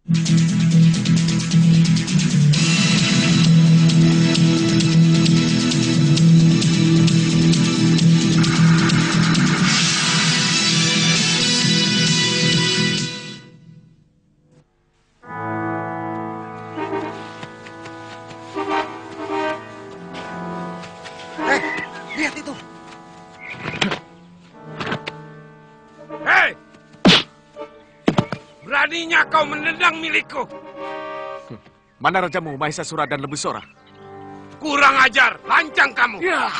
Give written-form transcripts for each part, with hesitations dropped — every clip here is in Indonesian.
Lihat itu. Hei! Beraninya kau menendang milikku. Mana rajamu, Mahesasura dan Lembusora? Kurang ajar, lancang kamu. Ya.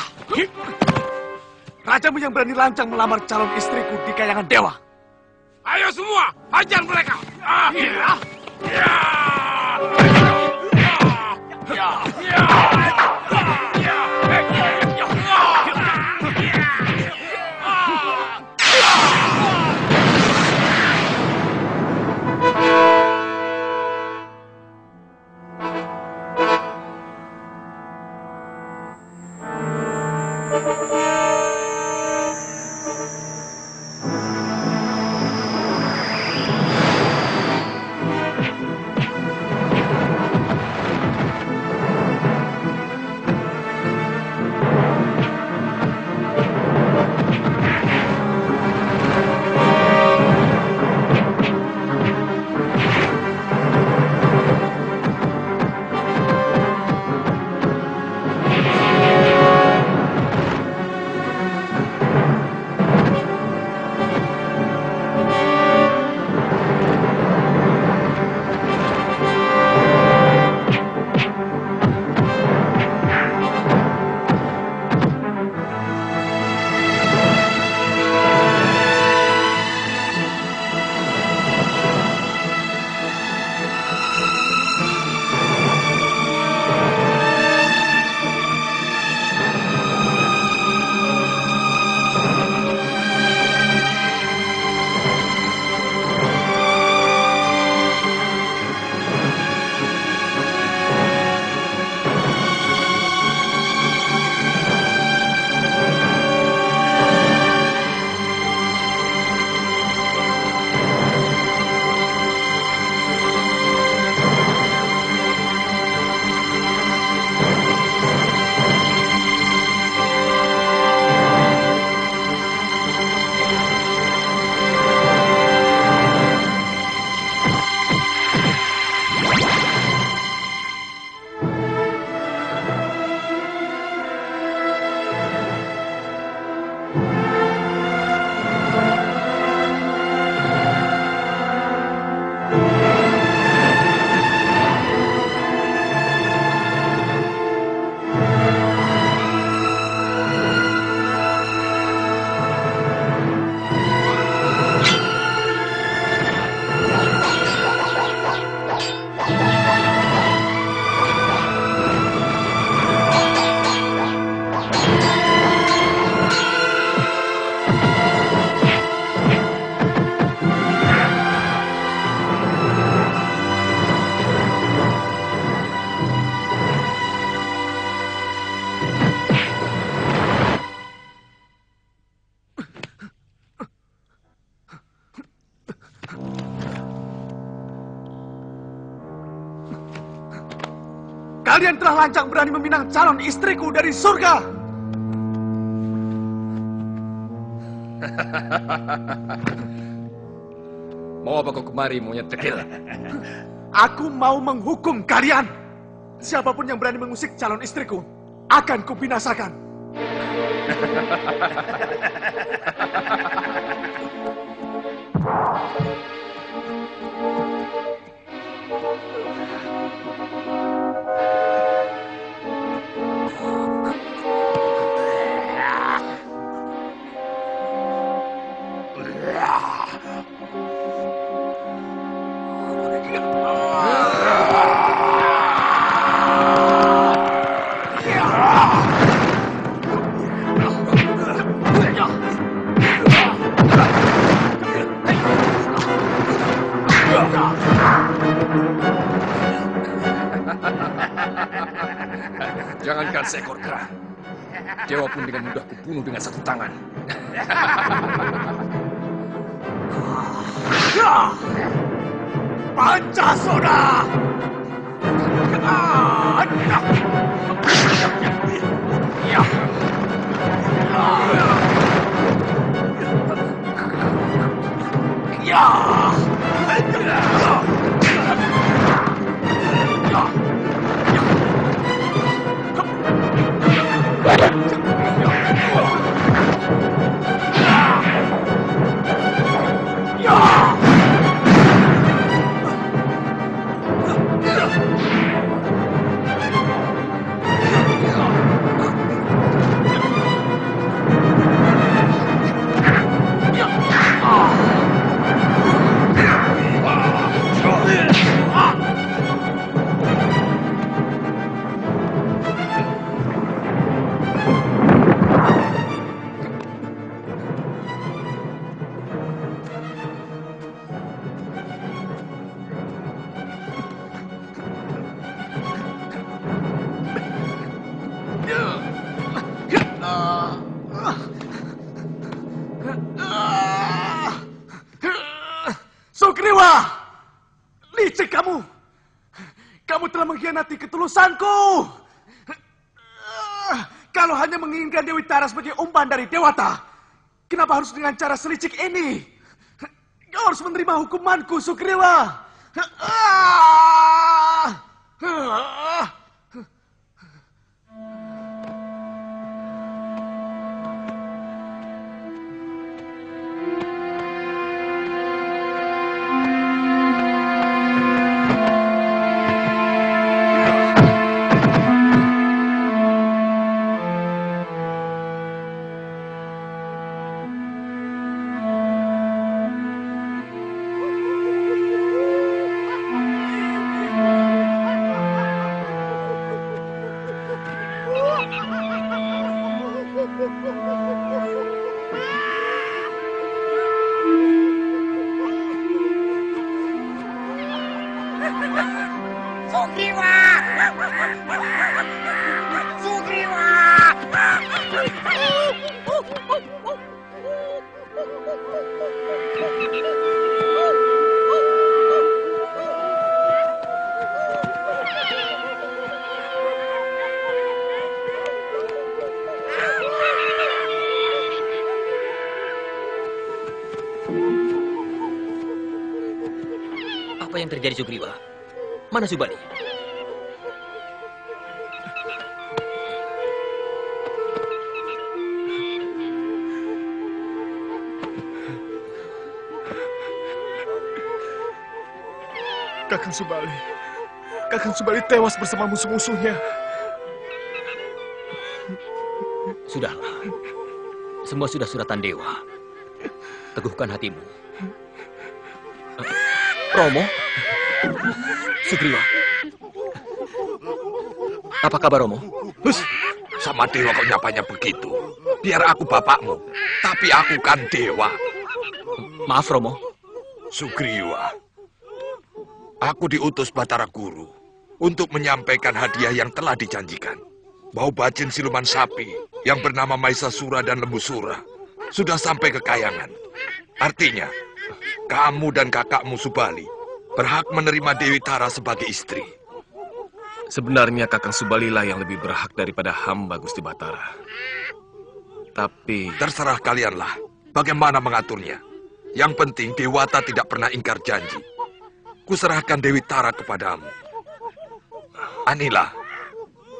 Rajamu yang berani lancang melamar calon istriku di kayangan dewa. Ayo semua, hajar mereka. Ya. Ya. Ya. Ya. Kalian telah lancang berani meminang calon istriku dari surga. Mau apa kau kemari, monyet kecil? Aku mau menghukum kalian. Siapapun yang berani mengusik calon istriku akan kubinasakan. Jangankan seekor kera, dewa pun dengan mudah kubunuh dengan satu tangan. Pancasona! Sugriwa! Licik kamu! Kamu telah mengkhianati ketulusanku! Kalau hanya menginginkan Dewi Tara sebagai umpan dari Dewata, kenapa harus dengan cara selicik ini? Kau harus menerima hukumanku, Sugriwa! Sugriwa! Sugriwa! Apa yang terjadi, Sugriwa? Mana Subali? Kakang Subali tewas bersama musuh-musuhnya. Sudahlah. Semua sudah suratan dewa. Teguhkan hatimu. Romo? Sugriwa? Apa kabar, Romo? Hus, sama dewa kok nyapanya begitu. Biar aku bapakmu, tapi aku kan dewa. Maaf, Romo. Sugriwa, aku diutus Batara Guru untuk menyampaikan hadiah yang telah dijanjikan. Bau bacin siluman sapi yang bernama Maesasura dan Lembusura sudah sampai ke Kayangan. Artinya, kamu dan kakakmu Subali berhak menerima Dewi Tara sebagai istri. Sebenarnya Kakang Subalilah yang lebih berhak daripada hamba Gusti Batara. Tapi... Terserah kalianlah bagaimana mengaturnya. Yang penting Dewata tidak pernah ingkar janji. Kuserahkan Dewi Tara kepadamu. Anila,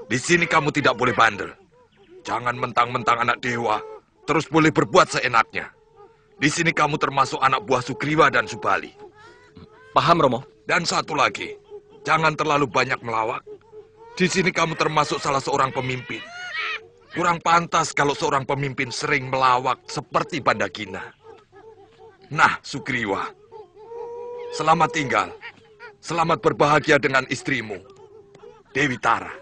di sini kamu tidak boleh bandel. Jangan mentang-mentang anak dewa, terus boleh berbuat seenaknya. Di sini kamu termasuk anak buah Sugriwa dan Subali. Paham, Romo? Dan satu lagi, jangan terlalu banyak melawak. Di sini kamu termasuk salah seorang pemimpin. Kurang pantas kalau seorang pemimpin sering melawak seperti Bandagina. Nah, Sugriwa, selamat tinggal. Selamat berbahagia dengan istrimu, Dewi Tara.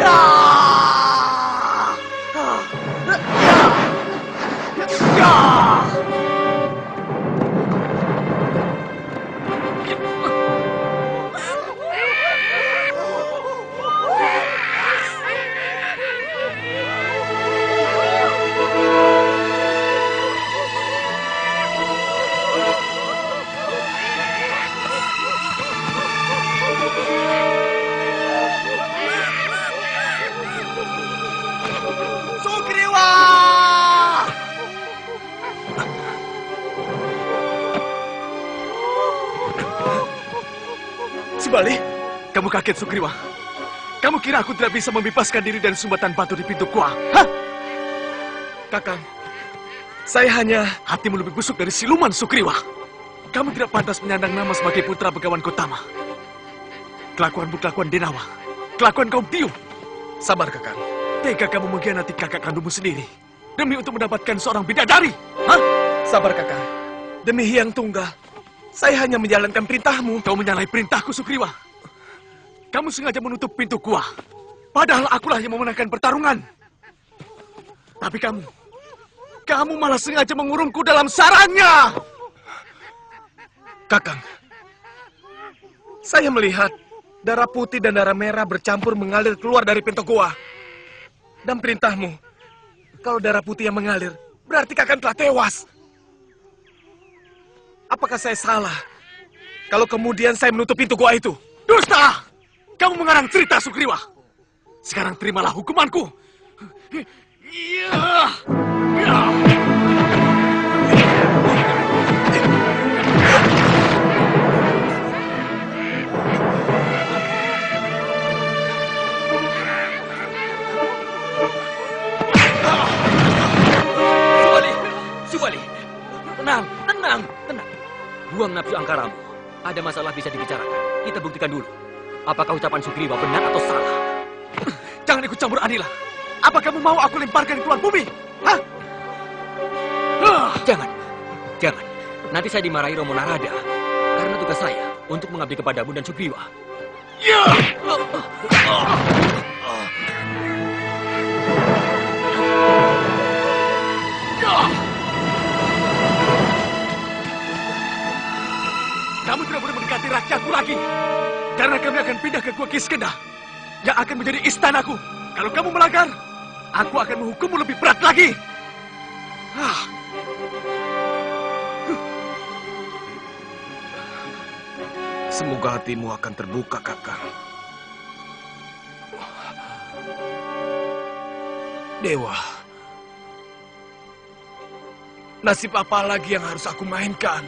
Ya! kaget, Sugriwa? Kamu kira aku tidak bisa membebaskan diri dari sumbatan batu di pintu gua? Hah? Kakang, saya hanya... Hatimu lebih busuk dari siluman, Sugriwa. Kamu tidak pantas menyandang nama sebagai putra Begawan Gotama. Kelakuanmu kelakuan Denawa. Kelakuan kaum Tium. Sabar, Kakang. Tega kamu mengkhianati kakak kandungmu sendiri demi untuk mendapatkan seorang bidadari. Hah? Sabar, Kakang. Demi Hyang Tunggal, saya hanya menjalankan perintahmu. Kau menyalahi perintahku, Sugriwa. Kamu sengaja menutup pintu gua. Padahal akulah yang memenangkan pertarungan. Tapi kamu malah sengaja mengurungku dalam sarangnya. Kakang, saya melihat darah putih dan darah merah bercampur mengalir keluar dari pintu gua. Dan perintahmu, kalau darah putih yang mengalir, berarti Kakang telah tewas. Apakah saya salah kalau kemudian saya menutup pintu gua itu? Dusta! Kamu mengarang cerita, Sugriwa. Sekarang terimalah hukumanku. Ya. Ya. Subali, tenang. Buang nafsu angkaramu. Ada masalah bisa dibicarakan. Kita buktikan dulu. Apakah ucapan Sugriwa benar atau salah? Jangan ikut campur, Anila. Apa kamu mau aku lemparkan keluar bumi? Hah? Jangan. Nanti saya dimarahi Romo Narada. Karena tugas saya untuk mengabdi kepadamu dan Sugriwa. Ya! Kamu tidak boleh mendekati rakyatku lagi. Karena kami akan pindah ke Gua Kiskenda yang akan menjadi istanaku. Kalau kamu melanggar, aku akan menghukummu lebih berat lagi. Semoga hatimu akan terbuka, Kakang. Dewa, nasib apa lagi yang harus aku mainkan?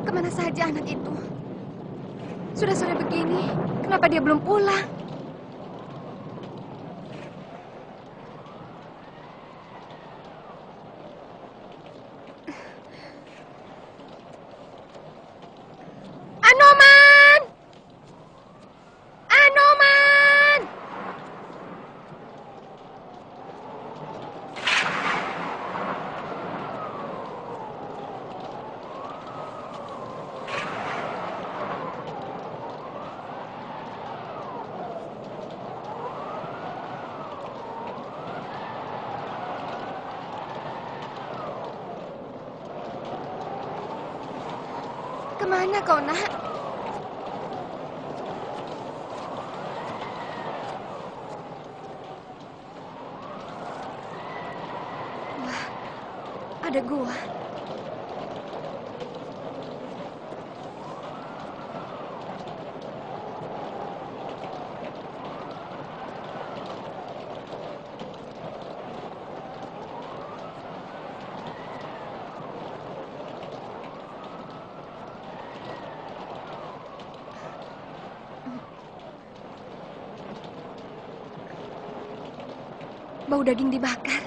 Kemana saja anak itu? Sudah sore begini, kenapa dia belum pulang? Anoman! Anoman! Kemana kau, nak? Wah, ada gua. Bau daging dibakar.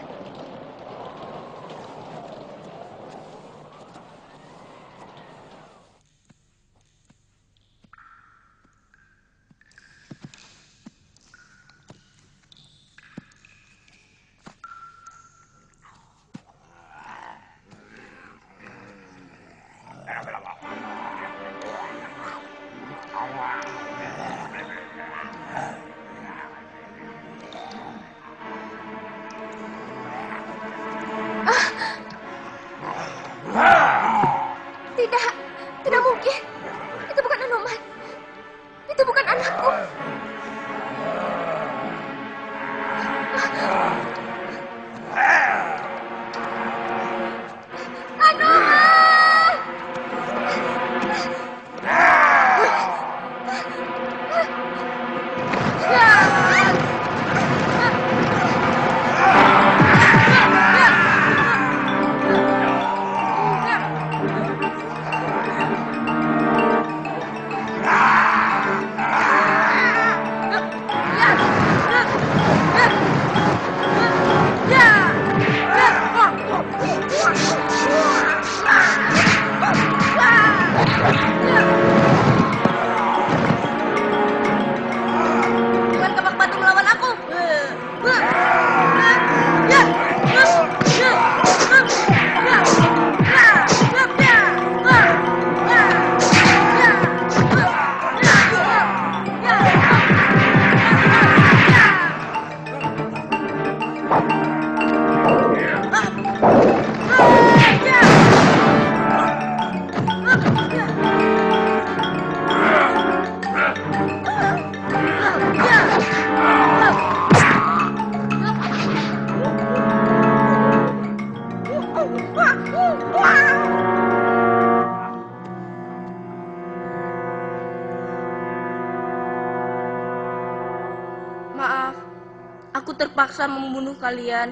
Aku terpaksa membunuh kalian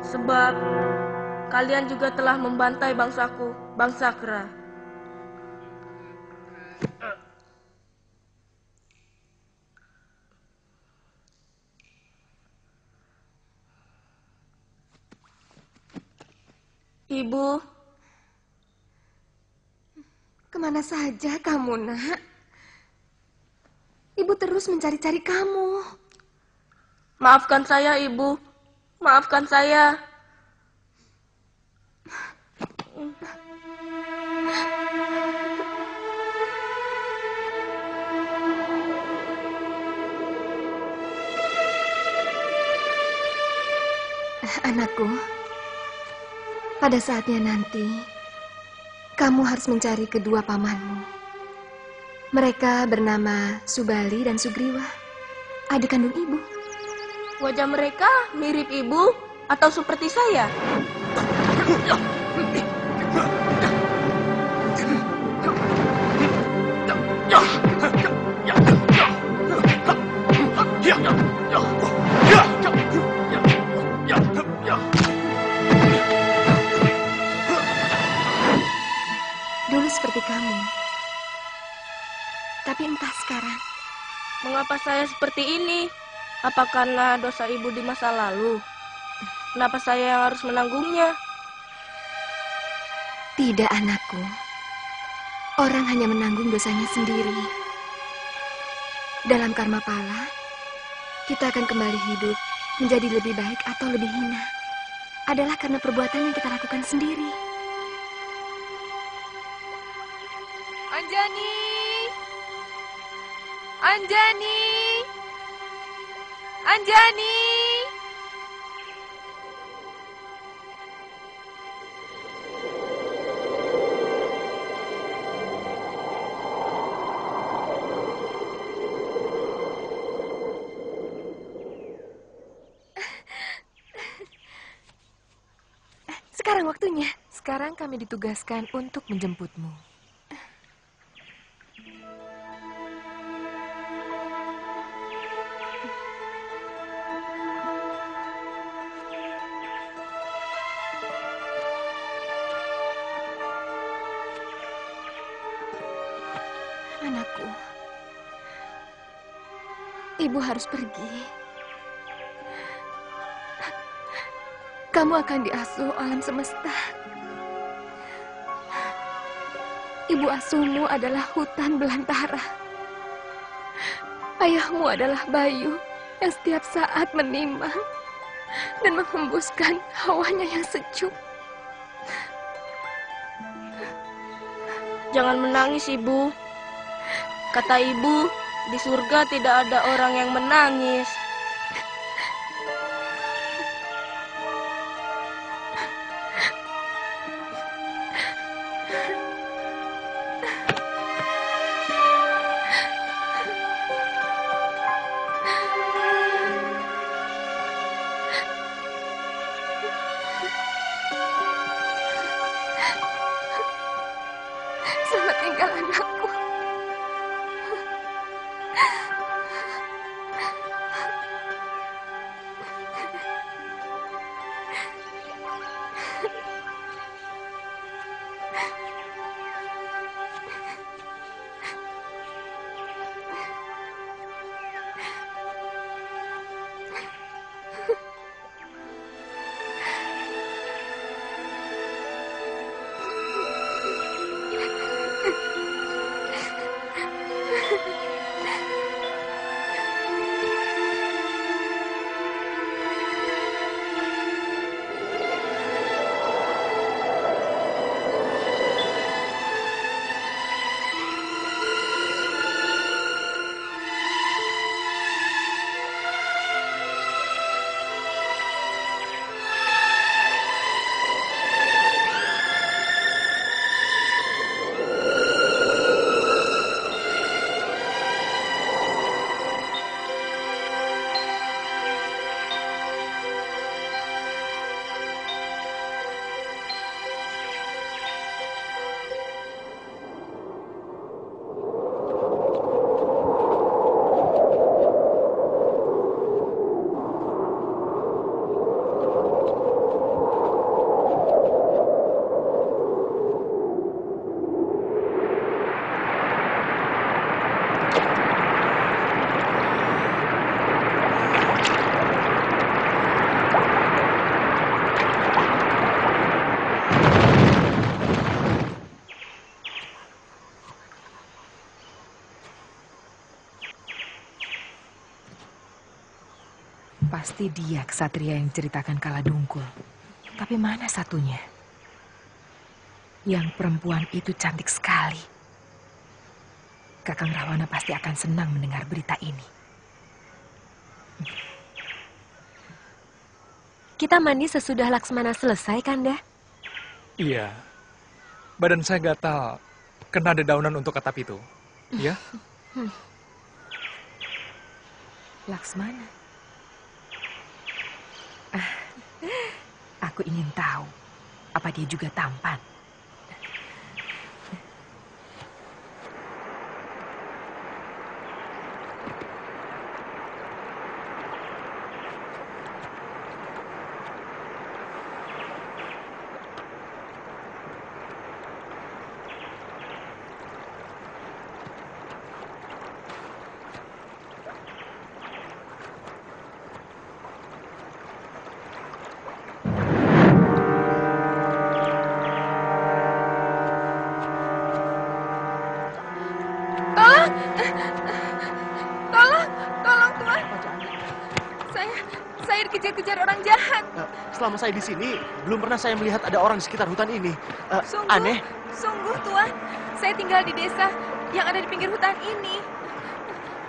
sebab kalian juga telah membantai bangsaku, bangsa Kera. Ibu, Kemana saja kamu, nak? Ibu terus mencari-cari kamu. maafkan saya, Ibu. Maafkan saya. Anakku, pada saatnya nanti, kamu harus mencari kedua pamanmu. Mereka bernama Subali dan Sugriwa, adik kandung ibu. Wajah mereka mirip ibu atau seperti saya? Dulu seperti kamu. Tapi entah sekarang. Mengapa saya seperti ini? Apa karena dosa ibu di masa lalu? Kenapa saya yang harus menanggungnya? Tidak, anakku. Orang hanya menanggung dosanya sendiri. Dalam karma pala, kita akan kembali hidup menjadi lebih baik atau lebih hina. Adalah karena perbuatan yang kita lakukan sendiri. Anjani! Anjani! Anjani! Sekarang waktunya. Sekarang kami ditugaskan untuk menjemputmu. Anakku, ibu harus pergi. Kamu akan diasuh alam semesta. Ibu asuhmu adalah hutan belantara. Ayahmu adalah bayu yang setiap saat menimang dan menghembuskan hawanya yang sejuk. Jangan menangis, Ibu. Kata ibu, di surga tidak ada orang yang menangis. Selamat tinggal, anakku. Pasti dia ksatria yang ceritakan Kala Dungkul. Tapi mana satunya? Yang perempuan itu cantik sekali. Kakang Rahwana pasti akan senang mendengar berita ini. Kita mandi sesudah Laksmana selesai, Kanda? Iya. Badan saya gatal. Kena dedaunan untuk atap itu. Ya? Laksmana. Aku ingin tahu, apa dia juga tampan? Saya dikejar-kejar orang jahat. Selama saya di sini, belum pernah saya melihat ada orang di sekitar hutan ini. Aneh. Sungguh, Tuan. Saya tinggal di desa yang ada di pinggir hutan ini.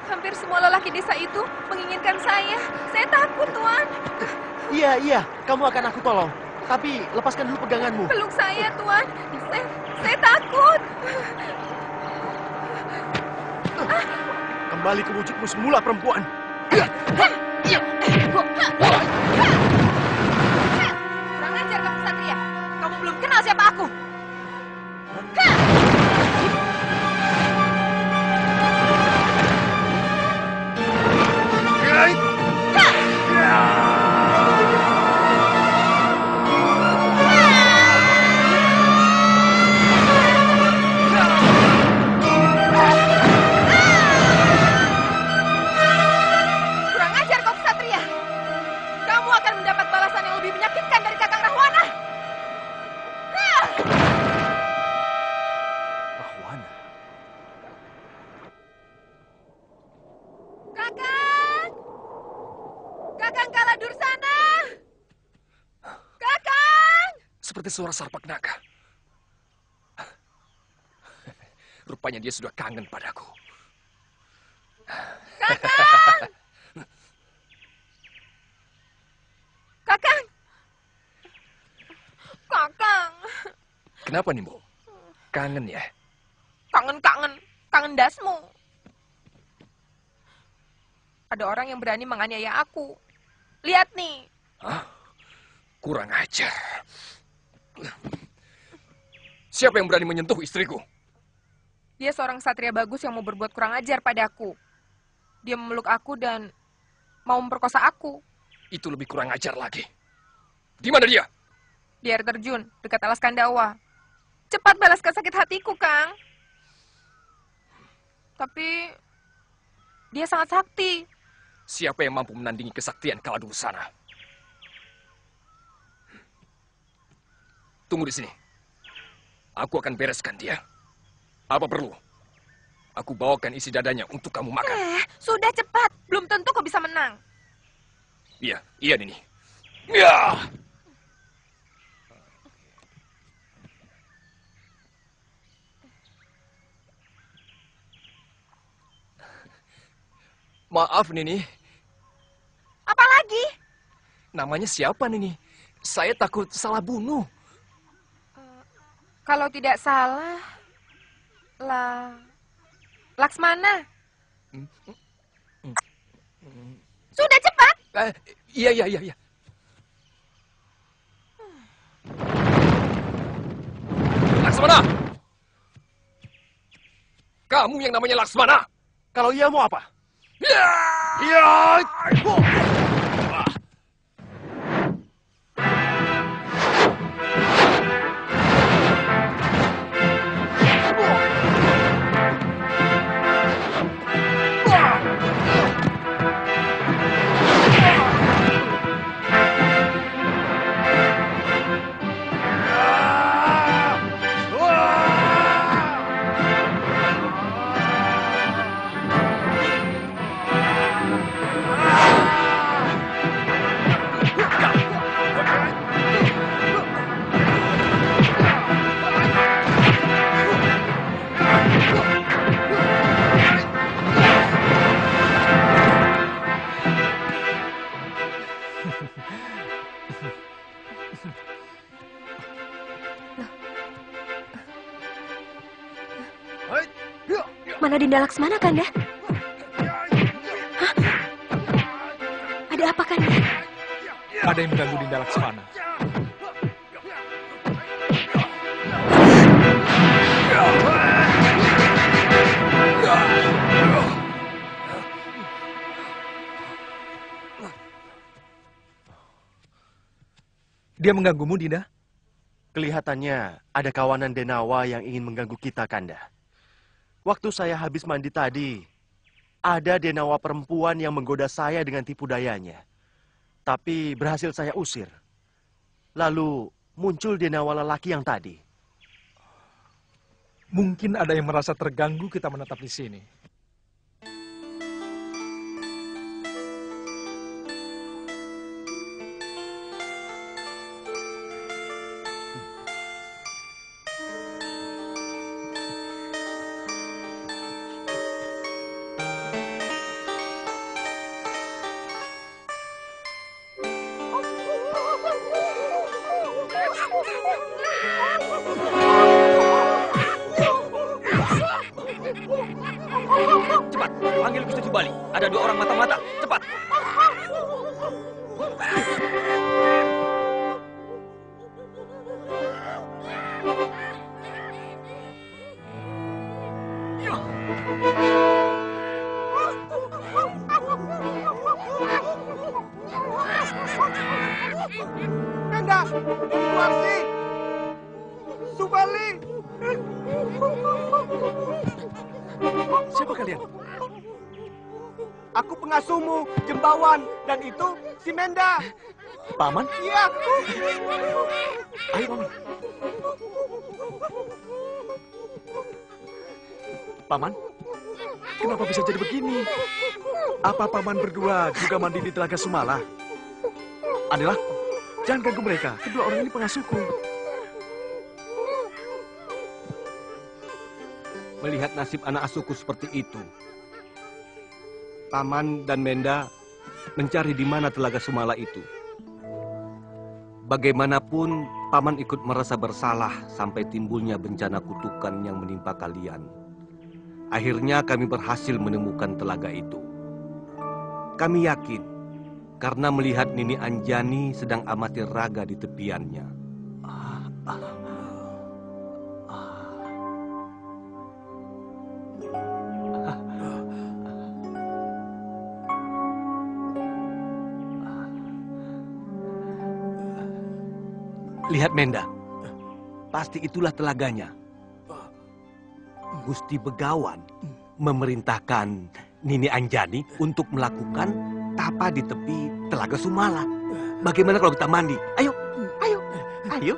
Hampir semua lelaki desa itu menginginkan saya. Saya takut, Tuan. Iya, kamu akan aku tolong. Tapi lepaskan dulu peganganmu. Peluk saya, Tuan. Saya takut. Kembali ke wujudmu semula, perempuan. Kurang ajar kamu, Satria. Kamu belum kenal siapa aku. Seperti suara Sarpak Naga. Rupanya dia sudah kangen padaku. Kakang! Kakang! Kakang! Kenapa nih, Mbok? Kangen ya? Kangen dasmu. Ada orang yang berani menganiaya aku. Lihat nih. Hah? Kurang ajar. Siapa yang berani menyentuh istriku? Dia seorang satria bagus yang mau berbuat kurang ajar padaku. Dia memeluk aku dan mau memperkosa aku. Itu lebih kurang ajar lagi. Di mana dia? Di air terjun, dekat alas Kandawa. Cepat balaskan sakit hatiku, Kang. Tapi dia sangat sakti. Siapa yang mampu menandingi kesaktian Kala Dursana? Tunggu di sini. Aku akan bereskan dia. Apa perlu? Aku bawakan isi dadanya untuk kamu makan. Sudah cepat. Belum tentu kau bisa menang. Iya Nini. Ya. Maaf Nini. Apa lagi? Namanya siapa Nini? Saya takut salah bunuh. Kalau tidak salah, Laksmana. Sudah cepat. Iya. Laksmana! Kamu yang namanya Laksmana? Kalau iya mau apa? Ya! Mana Dinda Laksmana, Kanda? Hah? Ada apa, Kanda? Ada yang mengganggu Dinda Laksmana. Dia mengganggumu, Dinda? Kelihatannya ada kawanan Denawa yang ingin mengganggu kita, Kanda. Waktu saya habis mandi tadi, ada Denawa perempuan yang menggoda saya dengan tipu dayanya. Tapi berhasil saya usir. Lalu muncul Denawa lelaki yang tadi. Mungkin ada yang merasa terganggu kita menetap di sini. Cepat, panggil Gusti Subali. Ada 2 orang mata-mata. Cepat. Kanda, Warsi, Subali. Siapa kalian? Aku pengasuhmu, Jembawan, dan itu si Menda. Paman? Iya. Ayo, Paman. Paman, kenapa bisa jadi begini? Apa Paman berdua juga mandi di Telaga Sumala? Adalah, jangan ganggu mereka. Kedua orang ini pengasuhku. Melihat nasib anak asuhku seperti itu, Paman dan Menda mencari di mana Telaga Sumala itu. Bagaimanapun, Paman ikut merasa bersalah sampai timbulnya bencana kutukan yang menimpa kalian. Akhirnya kami berhasil menemukan telaga itu. Kami yakin, karena melihat Nini Anjani sedang amati raga di tepiannya. Lihat Menda, pasti itulah telaganya. Gusti Begawan memerintahkan Nini Anjani untuk melakukan tapa di tepi Telaga Sumala. Bagaimana kalau kita mandi? Ayo, ayo, ayo.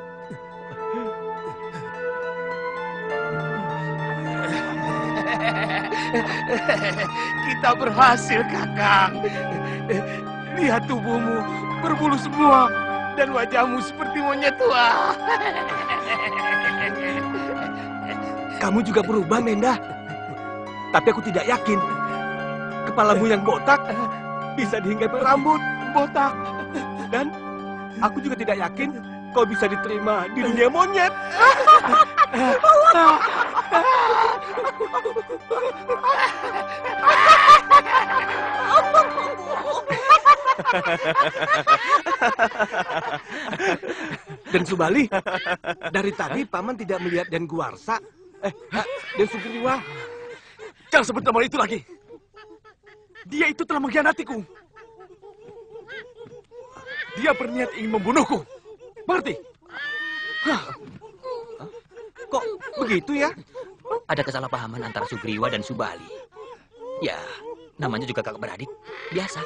Kita berhasil, Kakang. Lihat tubuhmu berbulu semua dan wajahmu seperti monyet tua. Kamu juga berubah, Menda. Tapi aku tidak yakin. Kepalamu yang botak bisa dihinggapi rambut botak. Dan aku juga tidak yakin kau bisa diterima di dunia monyet. Dan Subali, dari tadi Paman tidak melihat Den Guarsa. Den Sugriwa. Jangan sebut nama itu lagi. Dia itu telah mengkhianatiku. Dia berniat ingin membunuhku. Mengerti? Kok begitu ya? Ada kesalahpahaman antara Sugriwa dan Subali. Ya, namanya juga kakak beradik. Biasa.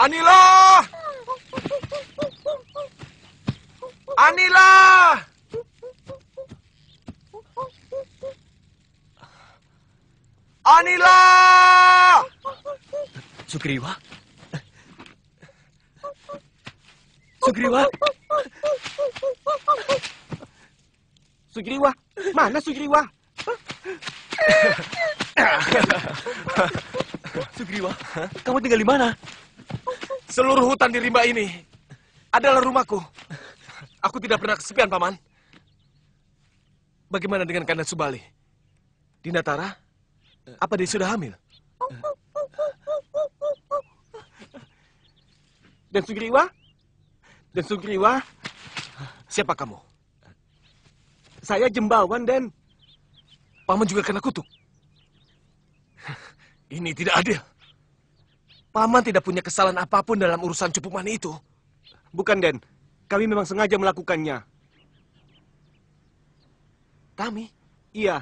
Anila! Anila! Anila! Sugriwa? Sugriwa? Sugriwa, mana Sugriwa? Sugriwa, kamu tinggal di mana? Seluruh hutan di rimba ini adalah rumahku. Aku tidak pernah kesepian, Paman. Bagaimana dengan Kanda Subali? Dinda Tara, apa dia sudah hamil? Dan Sugriwa? Dan Sugriwa? Siapa kamu? Saya Jembawan, Den. Paman juga kena kutuk. Ini tidak adil. Paman tidak punya kesalahan apapun dalam urusan Cupu Mani itu. Bukan, Den. Kami memang sengaja melakukannya. Kami? Iya.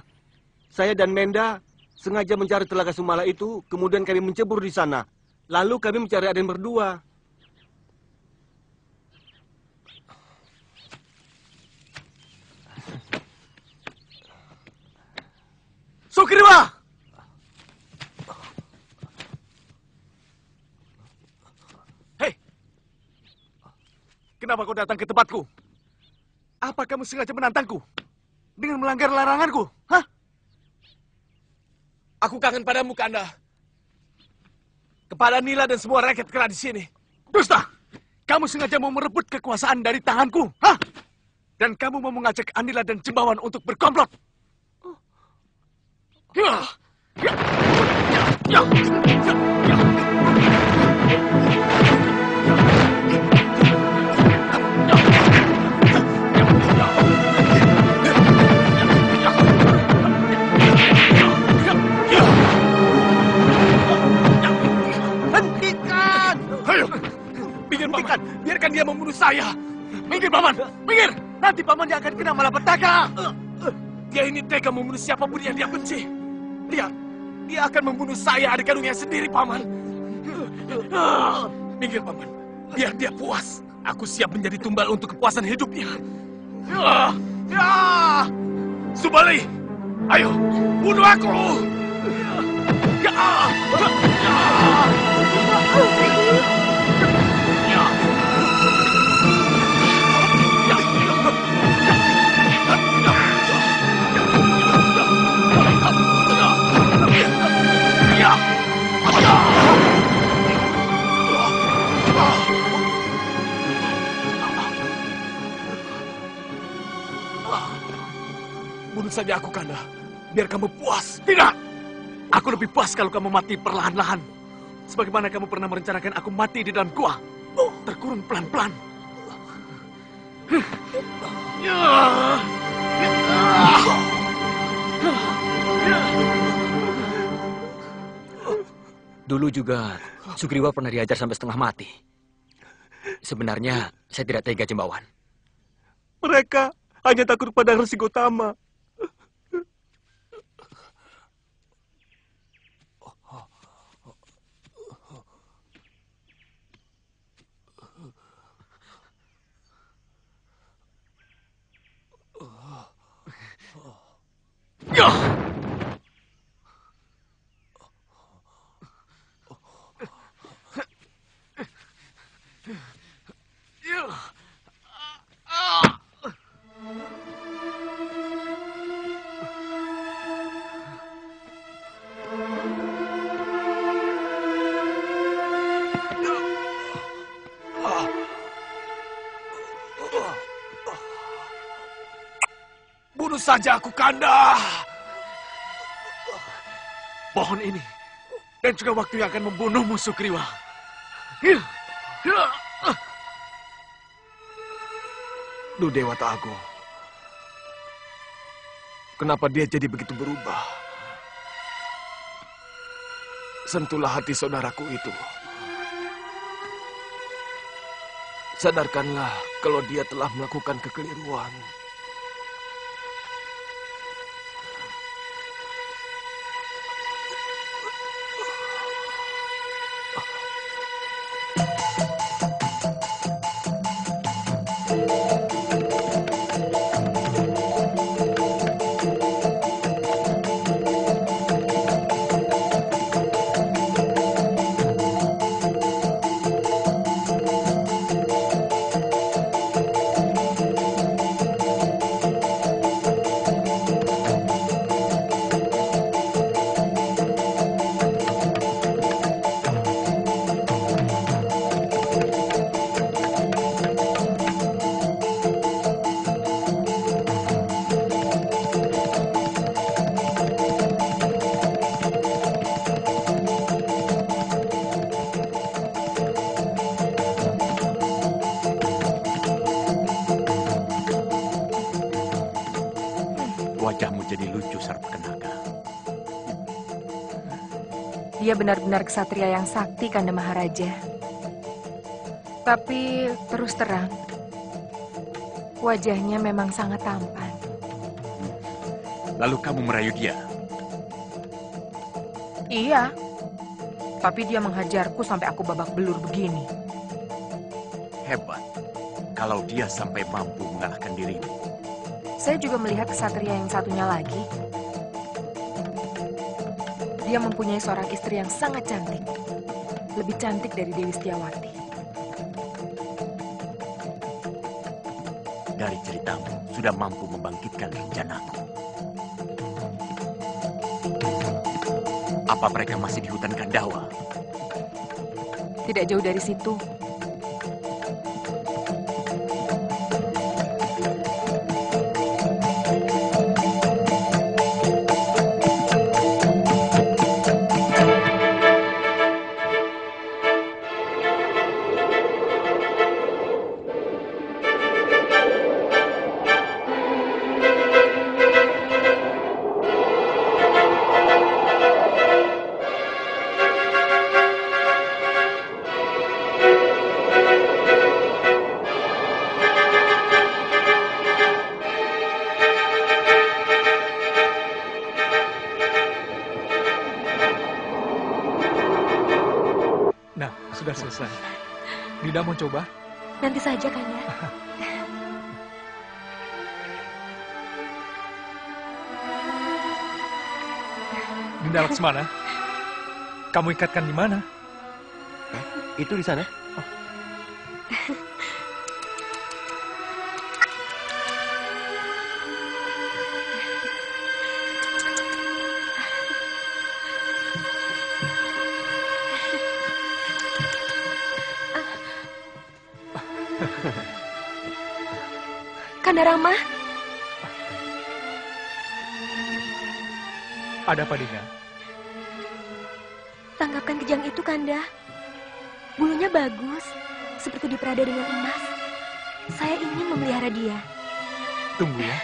Saya dan Menda sengaja mencari Telaga Sumala itu, kemudian kami mencebur di sana. Lalu kami mencari Aden berdua. Sugriwa! Hei! Kenapa kau datang ke tempatku? Apa kamu sengaja menantangku? Dengan melanggar laranganku? Hah? Aku kangen padamu, Kanda. Kepada Nila dan semua rakyat kera di sini. Dusta! Kamu sengaja mau merebut kekuasaan dari tanganku? Hah? Dan kamu mau mengajak Anila dan Jembawan untuk berkomplot? Ya! Ya! Ya! Ya! Ya! Hentikan! Ayo! Minggir, Paman. Biarkan dia membunuh saya. Minggir, Paman! Minggir! Nanti pamannya akan kena malapetaka! Dia ini tega membunuh siapapun yang dia benci. Lihat, dia akan membunuh saya, adik kandungnya sendiri, Paman. Minggir, Paman. Biar dia puas. Aku siap menjadi tumbal untuk kepuasan hidupnya. Ya! Ya! Subali! Ayo, bunuh aku! Ya! Ya! Bunuh saja aku, Kanda. Biar kamu puas. Tidak! Aku lebih puas kalau kamu mati perlahan-lahan. Sebagaimana kamu pernah merencanakan aku mati di dalam gua. Terkurung pelan-pelan. Dulu juga Sugriwa pernah diajar sampai setengah mati. Sebenarnya saya tidak tega, Jembawan. Mereka hanya takut pada Resi Gotama. Ya! Bunuh saja aku, Kanda. Pohon ini dan juga waktu yang akan membunuhmu, Sugriwa. Duh, Dewata Agung. Kenapa dia jadi begitu berubah? Sentuhlah hati saudaraku itu. Sadarkanlah kalau dia telah melakukan kekeliruan. Dia benar-benar ksatria yang sakti, Kanda Maharaja. Tapi terus terang, wajahnya memang sangat tampan. Lalu kamu merayu dia? Iya, tapi dia menghajarku sampai aku babak belur begini. Hebat, kalau dia sampai mampu mengalahkan dirimu. Saya juga melihat ksatria yang satunya lagi. Dia mempunyai seorang istri yang sangat cantik. Lebih cantik dari Dewi Setiawati. Dari ceritamu, sudah mampu membangkitkan rencanaku. Apa mereka masih di hutan Gandawa? Tidak jauh dari situ. Nah, sudah selesai. Dinda mau coba? Nanti saja, Kanda. Dinda Laksmana, kamu ikatkan di mana? Itu di sana. Kanda Rama, Ada apa, Dinda? tangkapkan kejang itu, Kanda. Bulunya bagus, seperti diperada dengan emas. Saya ingin memelihara dia. Tunggu ya.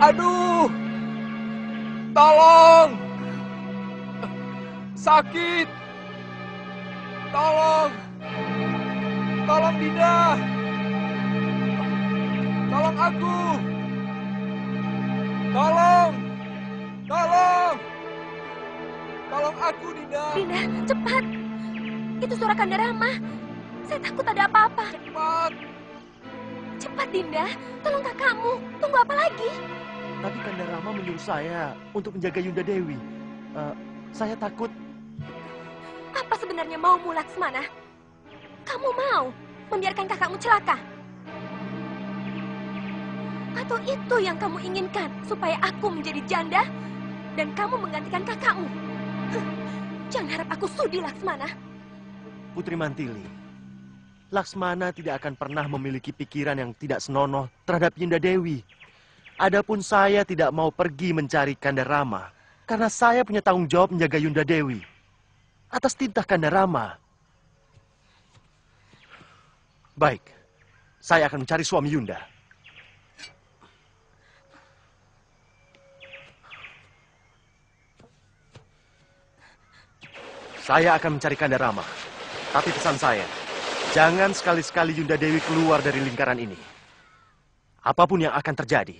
Aduh! Tolong! Sakit! Tolong! Tolong Dinda! Tolong aku! Tolong! Tolong! Tolong aku, Dinda! Dinda, cepat! Itu suara Kanda Rama. Saya takut ada apa-apa. Cepat! Cepat, Dinda. Tolong kakakmu. Tunggu apa lagi? Tapi Kanda Rama menyuruh saya untuk menjaga Yunda Dewi. Saya takut. Apa sebenarnya maumu, Laksmana? Kamu mau membiarkan kakakmu celaka? Atau itu yang kamu inginkan, supaya aku menjadi janda dan kamu menggantikan kakakmu? Jangan harap aku sudi, Laksmana. Putri Mantili, Laksmana tidak akan pernah memiliki pikiran yang tidak senonoh terhadap Yunda Dewi. Adapun saya tidak mau pergi mencari Kanda Rama, karena saya punya tanggung jawab menjaga Yunda Dewi atas titah Kanda Rama. Baik, saya akan mencari suami Yunda. Saya akan mencari Kanda Rama. Tapi pesan saya, jangan sekali-sekali Yunda Dewi keluar dari lingkaran ini. apapun yang akan terjadi.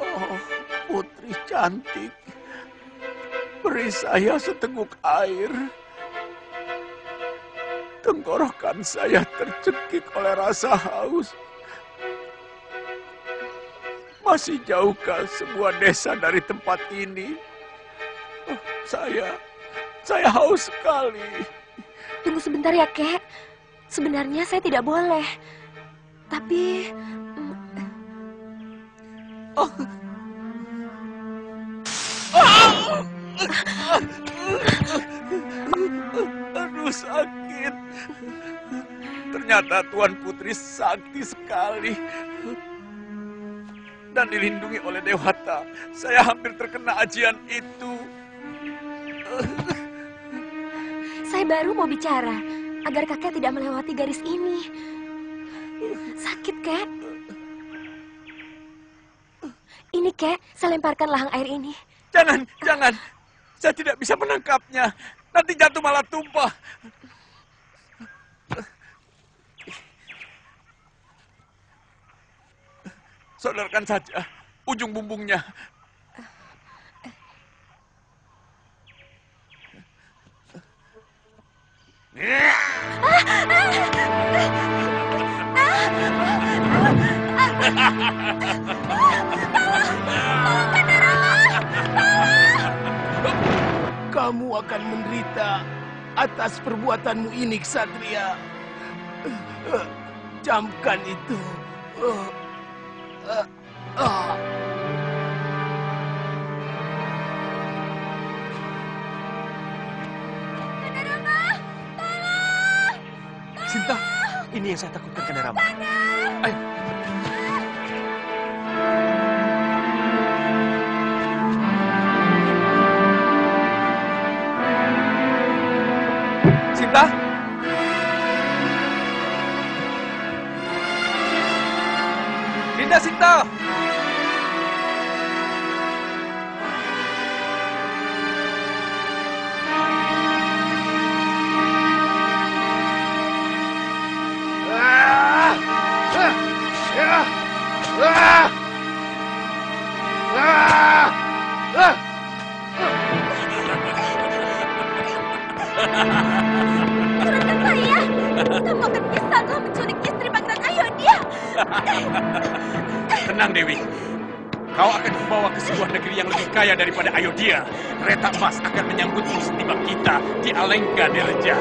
Oh, putri cantik. Beri saya seteguk air. Tenggorokan saya tercekik oleh rasa haus. Masih jauhkah sebuah desa dari tempat ini? Oh, saya haus sekali. Tunggu sebentar ya, Kek. Sebenarnya saya tidak boleh. Tapi... Aduh, sakit. Ternyata Tuan Putri sakti sekali. Dan dilindungi oleh Dewata. Saya hampir terkena ajian itu. Saya baru mau bicara, agar kakek tidak melewati garis ini. Sakit, Kek. Ini, Kek, saya lemparkan lahang air ini. Jangan. Saya tidak bisa menangkapnya. Nanti jatuh malah tumpah. Sodorkan saja ujung bumbungnya. Kamu akan menderita atas perbuatanmu ini, Ksatria. Camkan itu. Sinta, ini yang saya takutkan, Kanda Rama. Ayo. Sinta? Dinda, Sinta! Turunkan saya! Kamu akan menyesal telah menculik istri Pangeran Ayodhya! Tenang, Dewi. Kau akan kubawa ke sebuah negeri yang lebih kaya daripada Ayodhya. Kereta emas akan menyambutmu setiba kita di Alengka Dirja.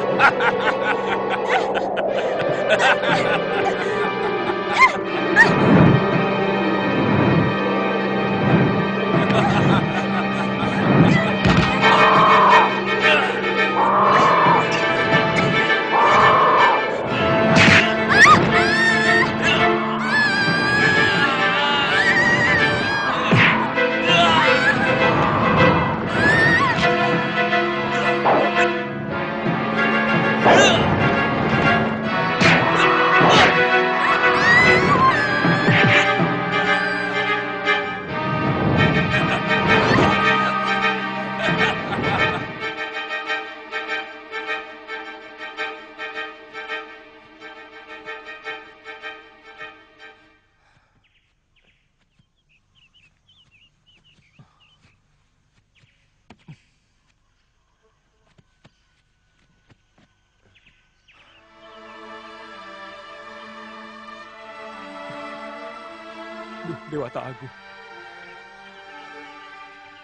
Dewata Agung.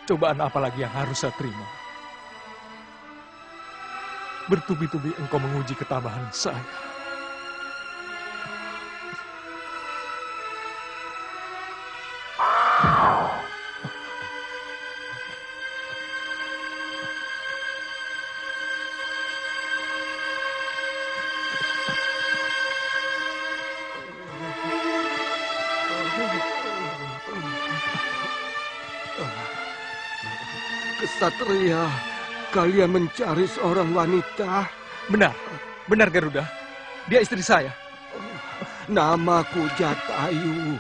Cobaan apa lagi yang harus saya terima? Bertubi-tubi engkau menguji ketabahan saya. Ksatria, kalian mencari seorang wanita. Benar Garuda. Dia istri saya. Namaku Jatayu.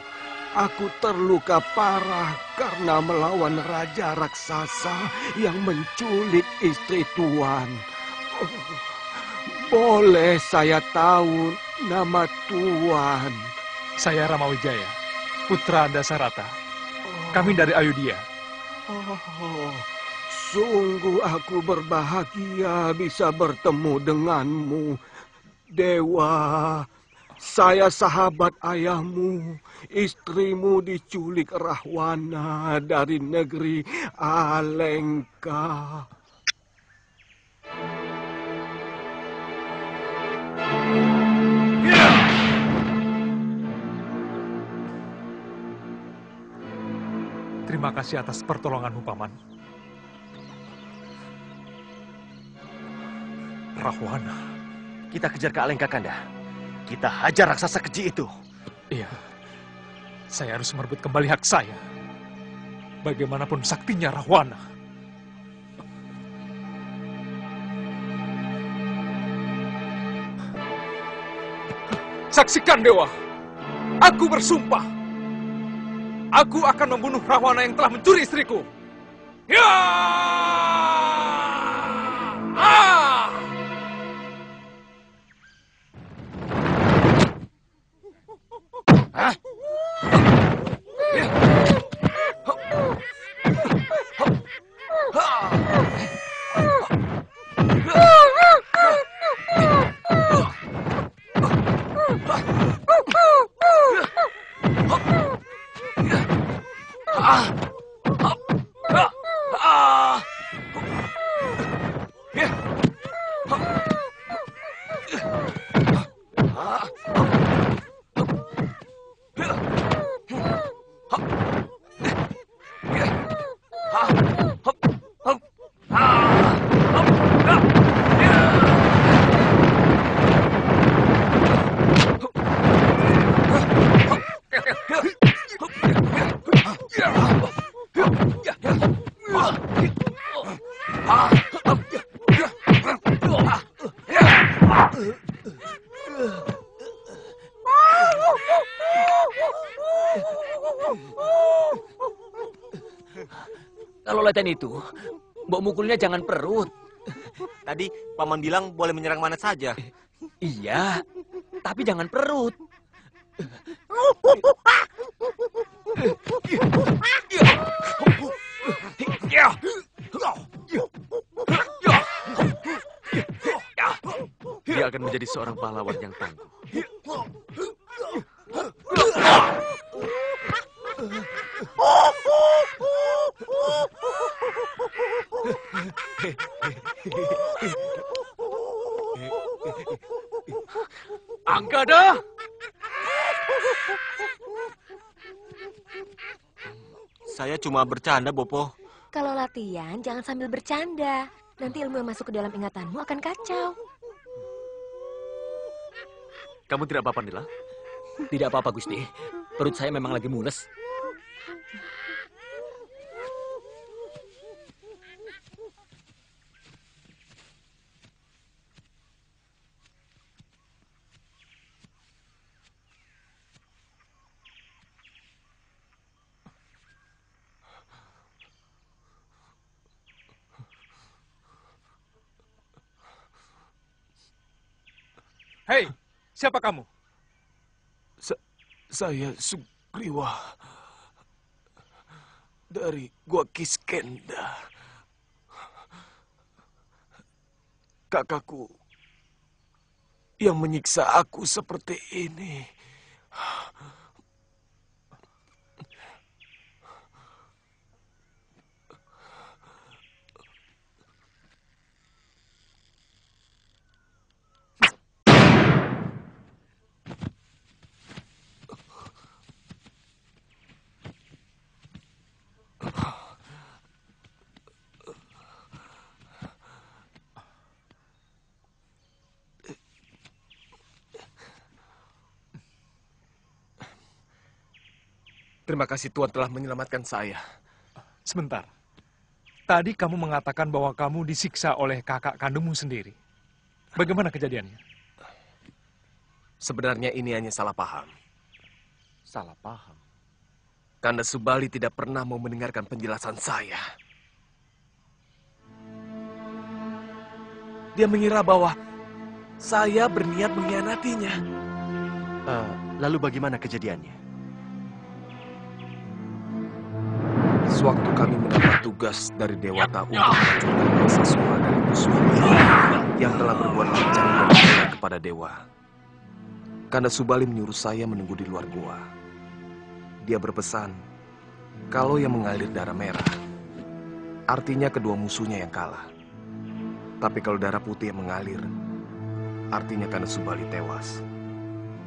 Aku terluka parah karena melawan raja raksasa yang menculik istri Tuan. Boleh saya tahu nama Tuan? Saya Ramawijaya, putra Dasarata. Kami dari Ayodhya. Oh, sungguh aku berbahagia bisa bertemu denganmu, Dewa. Saya sahabat ayahmu, istrimu diculik Rahwana dari negeri Alengka. Terima kasih atas pertolonganmu, Paman. Rahwana. Kita kejar ke Alengka, Kanda. Kita hajar raksasa keji itu. Iya. Saya harus merebut kembali hak saya. Bagaimanapun saktinya Rahwana. Saksikan, Dewa. Aku bersumpah. Aku akan membunuh Rahwana yang telah mencuri istriku. Ya! Ah! Hah? Kalau latihan itu, mbok mukulnya jangan perut. Tadi Paman bilang boleh menyerang mana saja. Iya, tapi jangan perut. Dia akan menjadi seorang pahlawan yang tangguh. Anggada! Saya cuma bercanda, Bopo. Kalau latihan, jangan sambil bercanda. Nanti ilmu yang masuk ke dalam ingatanmu akan kacau. Kamu tidak apa-apa, Nila? Tidak apa-apa, Gusti. Perut saya memang lagi mules. Hei, siapa kamu? Saya Sugriwa dari Gua Kiskenda. Kakakku yang menyiksa aku seperti ini. Terima kasih Tuhan telah menyelamatkan saya. Sebentar. Tadi kamu mengatakan bahwa kamu disiksa oleh kakak kandungmu sendiri. Bagaimana kejadiannya? Sebenarnya ini hanya salah paham. Salah paham? Kanda Subali tidak pernah mau mendengarkan penjelasan saya. Dia mengira bahwa saya berniat mengkhianatinya. Lalu bagaimana kejadiannya? Sewaktu kami mendapat tugas dari Dewata untuk menghancurkan Maesasura dari musuh yang telah berbuat lancang dan gila kepada Dewa, Kanda Subali menyuruh saya menunggu di luar gua. Dia berpesan, kalau yang mengalir darah merah, artinya kedua musuhnya yang kalah. Tapi kalau darah putih yang mengalir, artinya Kanda Subali tewas.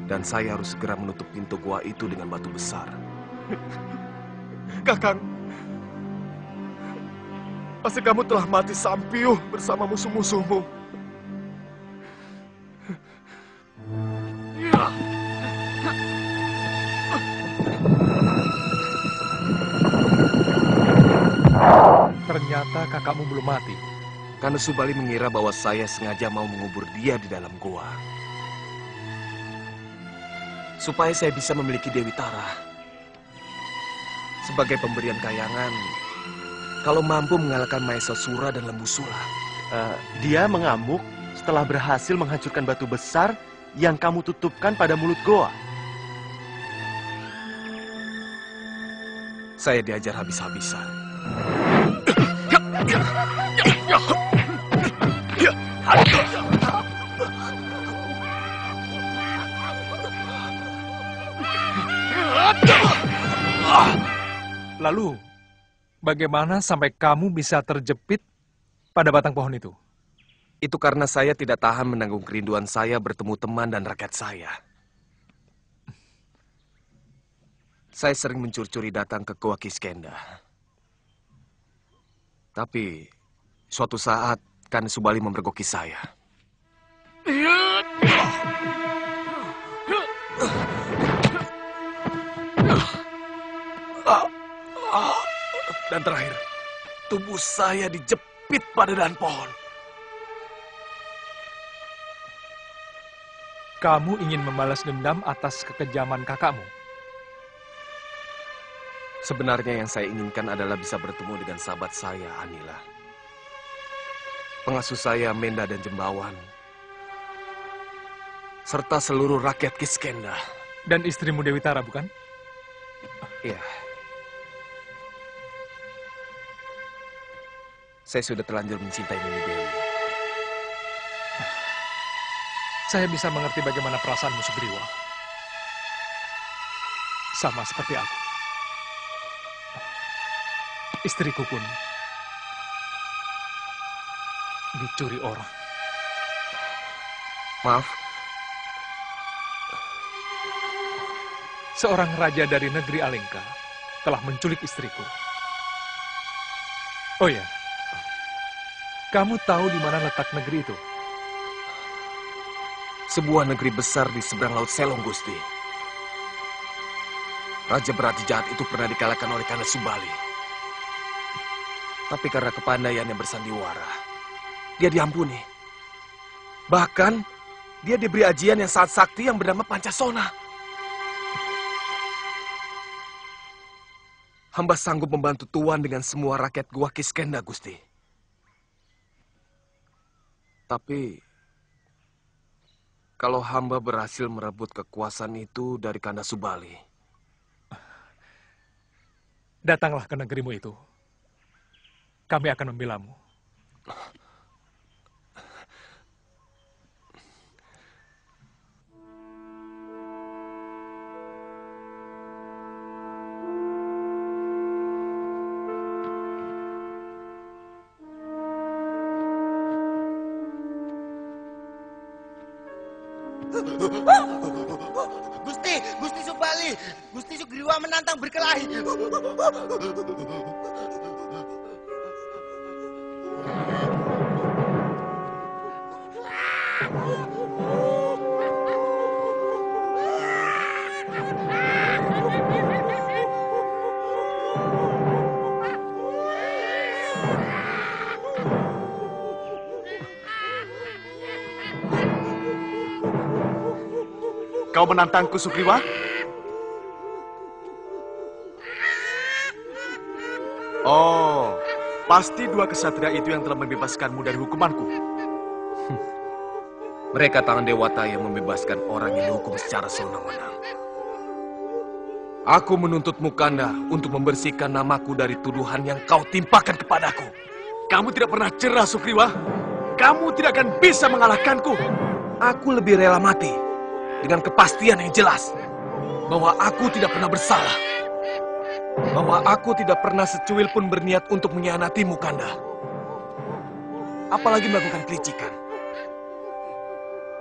Dan saya harus segera menutup pintu gua itu dengan batu besar. Kakang, pasti kamu telah mati sampiuh bersama musuh-musuhmu. Ternyata kakakmu belum mati. Kanda Subali mengira bahwa saya sengaja mau mengubur dia di dalam goa. Supaya saya bisa memiliki Dewi Tara. Sebagai pemberian kayangan, kalau mampu mengalahkan Maesasura dan Lembu Sula. Dia mengamuk setelah berhasil menghancurkan batu besar yang kamu tutupkan pada mulut goa. Saya diajar habis-habisan. Lalu, bagaimana sampai kamu bisa terjepit pada batang pohon itu? Itu karena saya tidak tahan menanggung kerinduan saya bertemu teman dan rakyat saya. Saya sering mencuri-curi datang ke Goa Kiskenda. Tapi, suatu saat, Kanda Subali memergoki saya. Dan terakhir, tubuh saya dijepit pada dahan pohon. Kamu ingin membalas dendam atas kekejaman kakakmu? Sebenarnya yang saya inginkan adalah bisa bertemu dengan sahabat saya, Anila. Pengasuh saya, Menda dan Jembawan. Serta seluruh rakyat Kiskenda. Dan istrimu Dewi Tara, bukan? Iya. Saya sudah terlanjur mencintai Nini Dewi. Saya bisa mengerti bagaimana perasaanmu, Sugriwa. Sama seperti aku. Istriku pun dicuri orang. Maaf. Seorang raja dari negeri Alengka telah menculik istriku. Oh ya, kamu tahu di mana letak negeri itu? Sebuah negeri besar di seberang Laut Selong, Gusti. Raja berhati jahat itu pernah dikalahkan oleh Kanda Subali. Tapi karena kepandaiannya bersandiwara, dia diampuni. Bahkan, dia diberi ajian yang sangat sakti yang bernama Pancasona. Hamba sanggup membantu Tuan dengan semua rakyat Gua Kiskenda, Gusti. Tapi, kalau hamba berhasil merebut kekuasaan itu dari Kanda Subali, datanglah ke negerimu itu. Kami akan membelamu. Gusti Subali, Gusti Sugriwa menantang berkelahi. Kau menantangku, Sugriwa? Oh, pasti dua kesatria itu yang telah membebaskanmu dari hukumanku. Mereka tangan dewata yang membebaskan orang yang dihukum secara sewenang-wenang. Aku menuntutmu, Kanda, untuk membersihkan namaku dari tuduhan yang kau timpakan kepadaku. Kamu tidak pernah cerah, Sugriwa. Kamu tidak akan bisa mengalahkanku. Aku lebih rela mati dengan kepastian yang jelas bahwa aku tidak pernah bersalah. Bahwa aku tidak pernah secuil pun berniat untuk mengkhianatimu, Kanda. Apalagi melakukan kelicikan.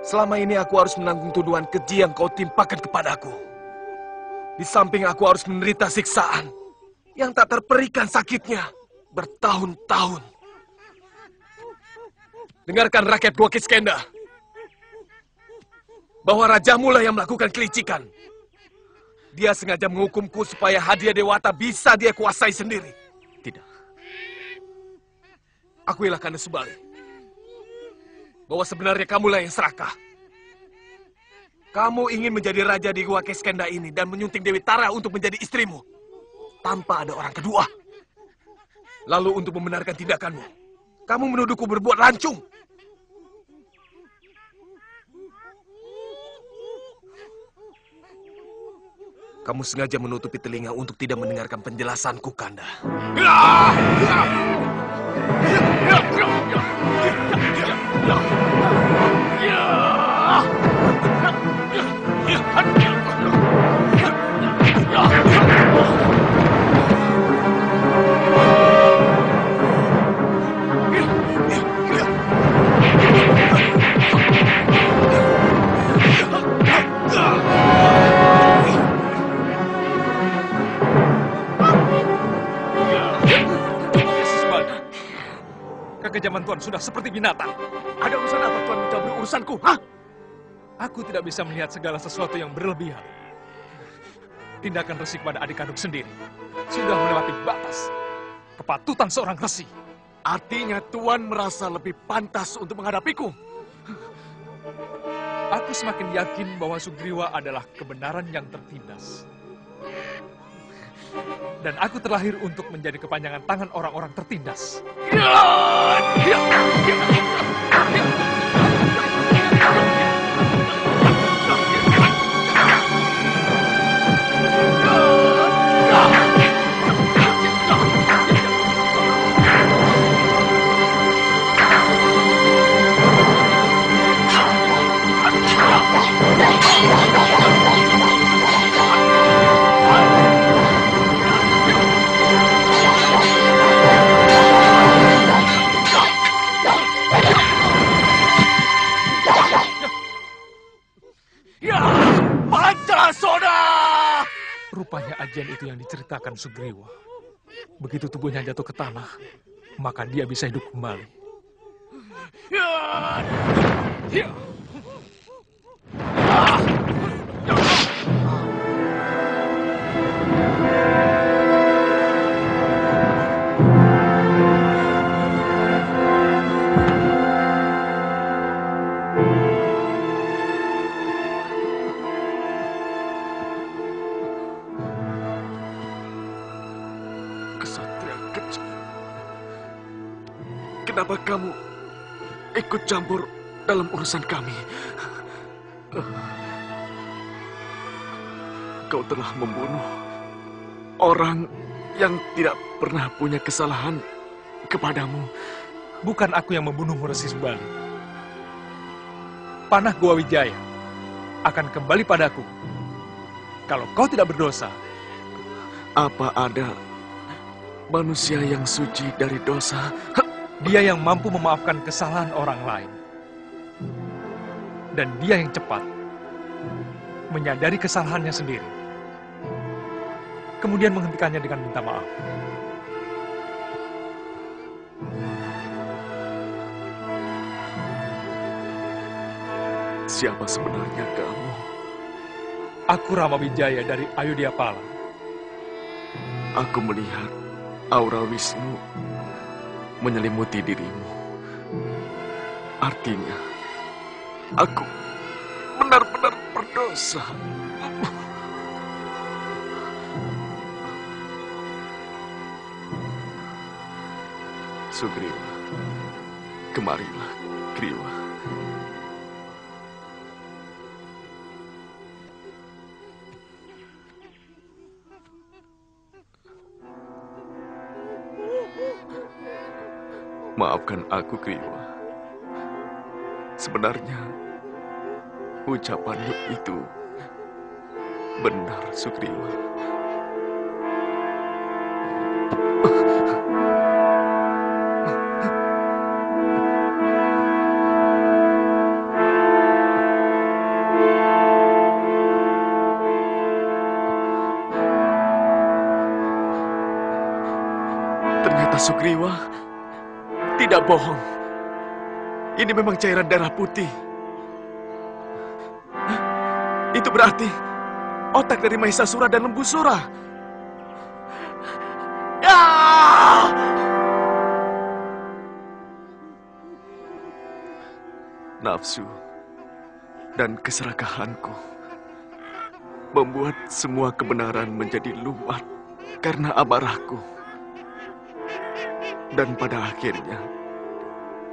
Selama ini aku harus menanggung tuduhan keji yang kau timpakan kepadaku. Di samping aku harus menderita siksaan yang tak terperikan sakitnya bertahun-tahun. Dengarkan rakyat Gua Kiskenda, bahwa rajamu lah yang melakukan kelicikan. Dia sengaja menghukumku supaya hadiah dewata bisa dia kuasai sendiri. Tidak. Akuilah, Kanda Subali, bahwa sebenarnya kamulah yang serakah. Kamu ingin menjadi raja di Gua Kiskenda ini dan menyunting Dewi Tara untuk menjadi istrimu tanpa ada orang kedua. Lalu untuk membenarkan tindakanmu, kamu menuduhku berbuat lancung. Kamu sengaja menutupi telinga untuk tidak mendengarkan penjelasanku, Kanda. Kekejaman Tuan sudah seperti binatang. Ada urusan apa Tuan mencampuri urusanku? Hah? Aku tidak bisa melihat segala sesuatu yang berlebihan. Tindakan Resi kepada adik kandung sendiri sudah melewati batas kepatutan seorang Resi. Artinya Tuan merasa lebih pantas untuk menghadapiku. Aku semakin yakin bahwa Sugriwa adalah kebenaran yang tertindas. Dan aku terlahir untuk menjadi kepanjangan tangan orang-orang tertindas. Rupanya ajian itu yang diceritakan Sugriwa. Begitu tubuhnya jatuh ke tanah, maka dia bisa hidup kembali. Kenapa kamu ikut campur dalam urusan kami? Kau telah membunuh orang yang tidak pernah punya kesalahan kepadamu. Bukan aku yang membunuhmu, Resi Subali. Panah Gua Wijaya akan kembali padaku kalau kau tidak berdosa. Apa ada manusia yang suci dari dosa? Dia yang mampu memaafkan kesalahan orang lain. Dan dia yang cepat menyadari kesalahannya sendiri. Kemudian menghentikannya dengan minta maaf. Siapa sebenarnya kamu? Aku Rama Wijaya dari Ayodhyapala. Aku melihat aura Wisnu menyelimuti dirimu. Artinya, aku benar-benar berdosa. Sugriwa, kemarilah, Griwa. Maafkan aku, Griwa. Sebenarnya, ucapanmu itu benar, Sugriwa. Ternyata Sugriwa tidak bohong. Ini memang cairan darah putih. Itu berarti otak dari Mahisasura dan Lembusura. Ya! Nafsu dan keserakahanku membuat semua kebenaran menjadi lumat karena amarahku. Dan pada akhirnya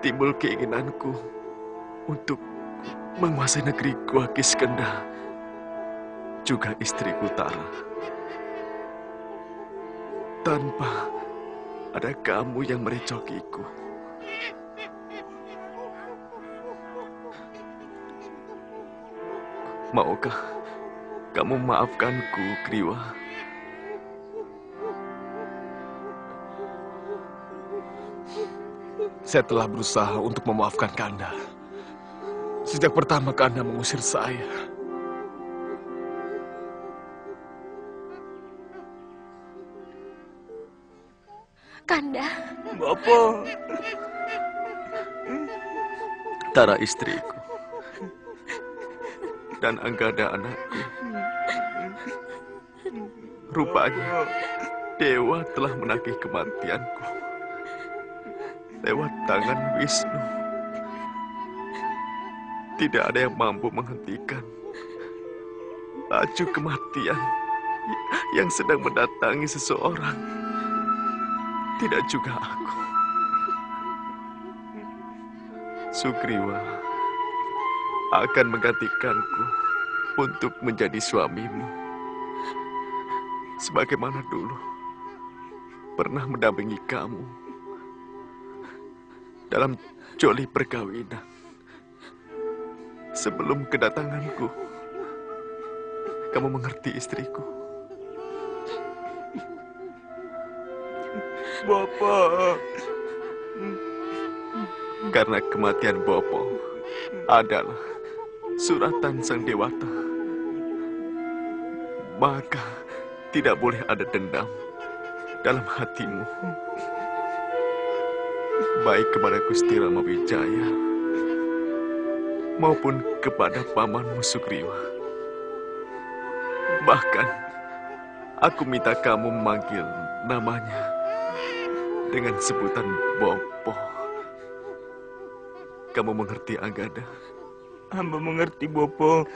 timbul keinginanku untuk menguasai negeri Gua Kiskendha, juga istriku Tara. Tanpa ada kamu yang merecokiku. Maukah kamu maafkanku, Griwa? Saya telah berusaha untuk memaafkan Kanda. Sejak pertama Kanda mengusir saya. Kanda. Bapak. Tara istriku. Dan Anggada anakku. Rupanya Dewa telah menagih kematianku lewat tangan Wisnu. Tidak ada yang mampu menghentikan laju kematian yang sedang mendatangi seseorang. Tidak juga aku. Sugriwa akan menggantikanku untuk menjadi suamimu. Sebagaimana dulu pernah mendampingi kamu dalam joli perkawinan sebelum kedatanganku. Kamu mengerti, istriku? Bapak. Karena kematian Bopo adalah suratan sang dewata, maka tidak boleh ada dendam dalam hatimu, baik kepada Gusti Ramawijaya maupun kepada pamanmu Sugriwa. Bahkan aku minta kamu memanggil namanya dengan sebutan Bopo. Kamu mengerti, Anggada? Hamba mengerti, Bopo.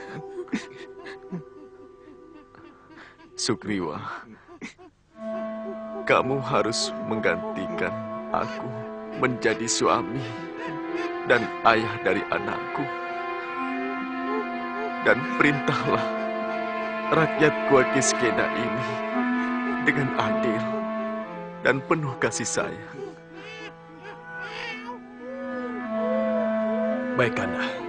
Sugriwa, kamu harus menggantikan aku menjadi suami dan ayah dari anakku. Dan perintahlah rakyat Gua Kiskendha ini dengan adil dan penuh kasih sayang. Baik, Kanda.